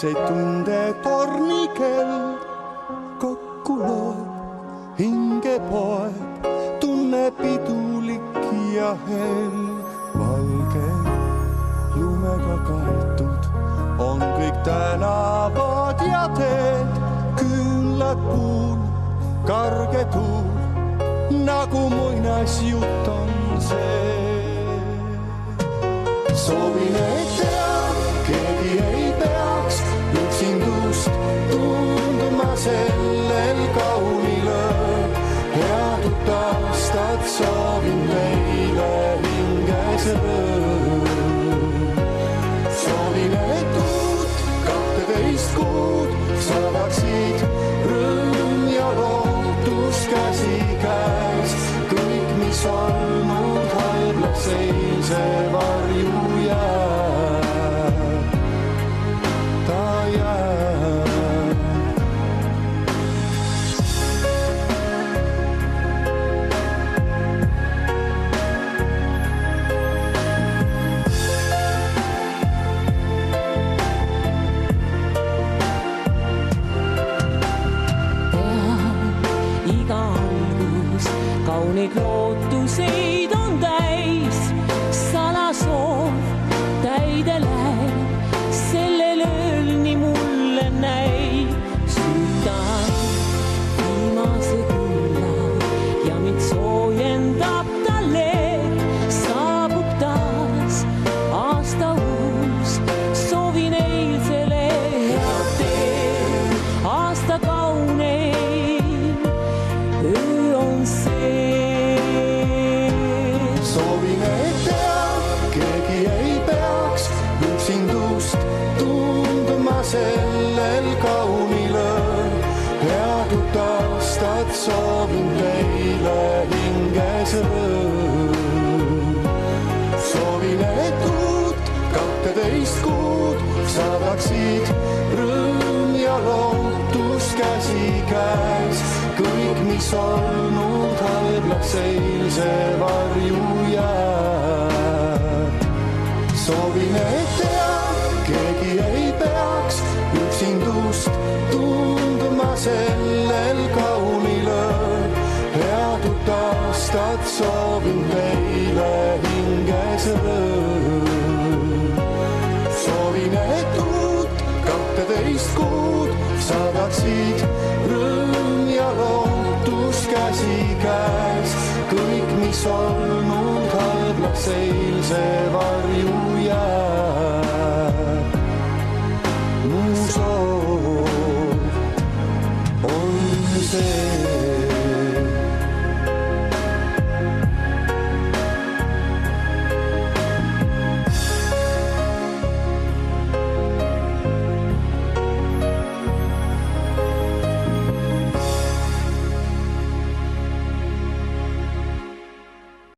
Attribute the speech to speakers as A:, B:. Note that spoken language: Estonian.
A: öiseid tunde tornikell kokku loeb, hinge poeb, tunne pidulik ja hell. Valge lumega kaetud on kõik tänavad ja teed, küünlad puul, karge tuul, nagu muinasjutt on see. Soovin, et keegi ei peaks üksindust tundma sellel kaunil ööl. Head uut aastat soovin meile hinges rõõm. Soovin, et uut 12 kuud saadaksid rõõm ja lootus käsikäes. Kõik, mis olnud halblaks eilse varju jääb, ta jääb.
B: Kauneid lootuseid on täis, salasoov täide läheb, sellel ööl nii mulle näib. Süütan viimase külla ja mind soojendab talle, saabub taas aasta uus, soovin eilsele head teed, aasta kauneim öö on see.
A: Soovin, et keegi ei peaks üksindust tundma sellel kaunil ööl. Head uut aastat soovin teile hinges rõõm. Soovin, et uut 12 kuud saadaksid rõõm ja lootus käsikäes. Kõik, mis olnud halblaks eilse varju jääb. Soovin, et keegi ei peaks üksindust tundma sellel kaunil ööl. Head uut aastat soovin teile hinges rõõm. Soovin, et uut 12 kuud saadaksid rõõm ja lootus käsikäes. Kõik, mis olnud halblaks eilse varju